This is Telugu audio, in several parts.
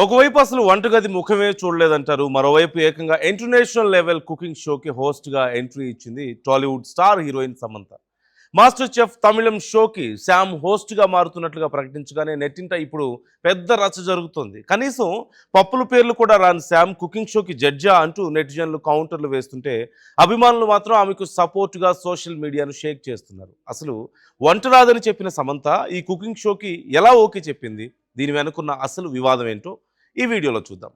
ఒకవైపు అసలు వంటగది ముఖమే చూడలేదంటారు. మరోవైపు ఏకంగా ఇంటర్నేషనల్ లెవెల్ కుకింగ్ షోకి హోస్ట్‌గా ఎంట్రీ ఇచ్చింది Tollywood star heroine Samantha. Master chef తమిళం షోకి శామ్ హోస్ట్‌గా మారుతున్నట్లుగా ప్రకటించగానే నెట్టింట ఇప్పుడు పెద్ద రచ్చ జరుగుతోంది. కనీసం పప్పుల పేర్లు కూడా రాని శామ్ కుకింగ్ షోకి జడ్జా అంటూ నెటిజన్లు కౌంటర్లు వేస్తుంటే, అభిమానులు మాత్రం ఆమెకు సపోర్ట్‌గా సోషల్ మీడియాను షేక్ చేస్తున్నారు. అసలు వంట రాదని చెప్పిన సమంత ఈ కుకింగ్ షోకి ఎలా ఓకే చెప్పింది? దీని వెనుకున్న అసలు వివాదం ఏంటో ఈ వీడియోలో చూద్దాం.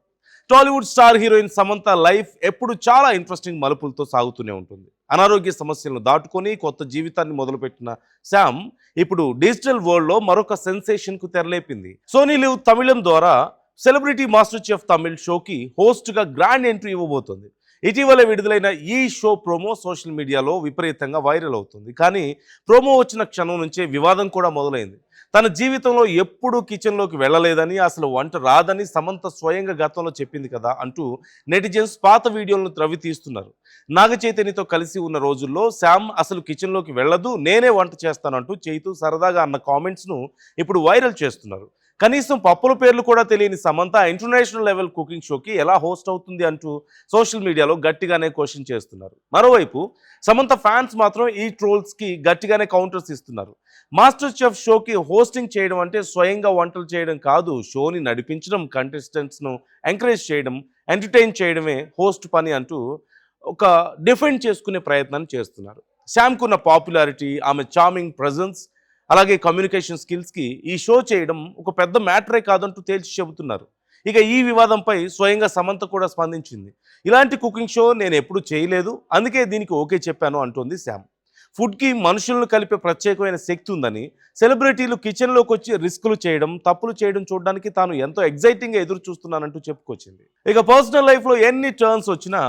Tollywood star heroine Samantha life ఎప్పుడు చాలా ఇంట్రెస్టింగ్ మలుపులతో సాగుతూనే ఉంటుంది. అనారోగ్య సమస్యలను దాటుకొని కొత్త జీవితాన్ని మొదలుపెట్టిన శామ్ ఇప్పుడు డిజిటల్ వరల్డ్లో మరొక సెన్సేషన్కు తెరలేపింది. సోనీ లివ్ తమిళం ద్వారా సెలబ్రిటీ మాస్టర్ చెఫ్ తమిళ్ షోకి హోస్ట్గా గ్రాండ్ ఎంట్రీ ఇవ్వబోతోంది. ఇటీవల విడుదలైన ఈ షో ప్రోమో సోషల్ మీడియాలో విపరీతంగా వైరల్ అవుతుంది. కానీ ప్రోమో వచ్చిన క్షణం నుంచే వివాదం కూడా మొదలైంది. తన జీవితంలో ఎప్పుడూ కిచెన్లోకి వెళ్ళలేదని, అసలు వంట రాదని సమంత స్వయంగా గతంలో చెప్పింది కదా అంటూ నెటిజన్స్ పాత వీడియోలను త్రవ్వి తీస్తున్నారు. నాగ చైతన్యతో కలిసి ఉన్న రోజుల్లో శామ్ అసలు కిచెన్లోకి వెళ్ళదు, నేనే వంట చేస్తానంటూ చేతూ సరదాగా అన్న కామెంట్స్ను ఇప్పుడు వైరల్ చేస్తున్నారు. కనీసం పప్పుల పేర్లు కూడా తెలియని సమంత ఇంటర్నేషనల్ లెవెల్ కుకింగ్ షోకి ఎలా హోస్ట్ అవుతుంది అంటూ సోషల్ మీడియాలో గట్టిగానే క్వశ్చన్ చేస్తున్నారు. మరోవైపు సమంత ఫ్యాన్స్ మాత్రం ఈ ట్రోల్స్కి గట్టిగానే కౌంటర్స్ ఇస్తున్నారు. మాస్టర్ చెఫ్ షోకి హోస్టింగ్ చేయడం అంటే స్వయంగా వంటలు చేయడం కాదు, షోని నడిపించడం, కంటెస్టెంట్స్ను ఎంకరేజ్ చేయడం, ఎంటర్టైన్ చేయడమే హోస్ట్ పని అంటూ ఒక డిఫెండ్ చేసుకునే ప్రయత్నాన్ని చేస్తున్నారు. శామ్కున్న పాపులారిటీ, ఆమె చార్మింగ్ ప్రజెన్స్, అలాగే కమ్యూనికేషన్ స్కిల్స్కి ఈ షో చేయడం ఒక పెద్ద మ్యాటరే కాదంటూ తేల్చి చెబుతున్నారు. ఇక ఈ వివాదంపై స్వయంగా సమంత కూడా స్పందించింది. ఇలాంటి కుకింగ్ షో నేను ఎప్పుడూ చేయలేదు, అందుకే దీనికి ఓకే చెప్పాను అంటోంది శామ్. ఫుడ్కి మనుషులను కలిపే ప్రత్యేకమైన శక్తి ఉందని, సెలబ్రిటీలు కిచెన్లోకి వచ్చి రిస్కులు చేయడం, తప్పులు చేయడం చూడడానికి తాను ఎంతో ఎగ్జైటింగ్గా ఎదురు చూస్తున్నానంటూ చెప్పుకొచ్చింది. ఇక పర్సనల్ లైఫ్లో ఎన్ని టర్న్స్ వచ్చినా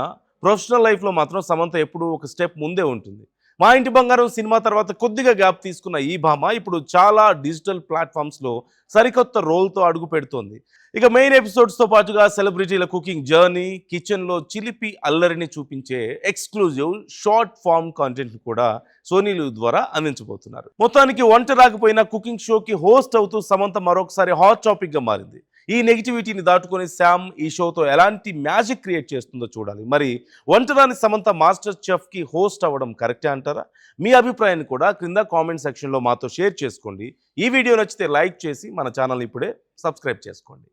ప్రొఫెషనల్ లైఫ్లో మాత్రం సమంత ఎప్పుడూ ఒక స్టెప్ ముందే ఉంటుంది. మా ఇంటి బంగారం సినిమా తర్వాత కొద్దిగా గ్యాప్ తీసుకున్న ఈ భామ ఇప్పుడు చాలా డిజిటల్ ప్లాట్ఫామ్స్లో సరికొత్త రోల్తో అడుగు పెడుతోంది. ఇక మెయిన్ ఎపిసోడ్స్తో పాటుగా సెలబ్రిటీల కుకింగ్ జర్నీ, కిచెన్లో చిలిపి అల్లరిని చూపించే ఎక్స్క్లూజివ్ షార్ట్ ఫామ్ కంటెంట్ కూడా సోనీ లివ్ ద్వారా అందించబోతున్నారు. మొత్తానికి వంట రాకపోయినా కుకింగ్ షోకి హోస్ట్ అవుతూ సమంత మరొకసారి హాట్ టాపిక్గా మారింది. ఈ నెగిటివిటీని దాటుకొని శామ్ ఈ షోతో ఎలాంటి మ్యాజిక్ క్రియేట్ చేస్తుందో చూడాలి. మరి వంటరాని సమంత మాస్టర్ చెఫ్కి హోస్ట్ అవ్వడం కరెక్టే అంటారా? మీ అభిప్రాయాన్ని కూడా క్రింద కామెంట్ సెక్షన్లో మాతో షేర్ చేసుకోండి. ఈ వీడియో నచ్చితే లైక్ చేసి మన ఛానల్ ఇప్పుడే సబ్స్క్రైబ్ చేసుకోండి.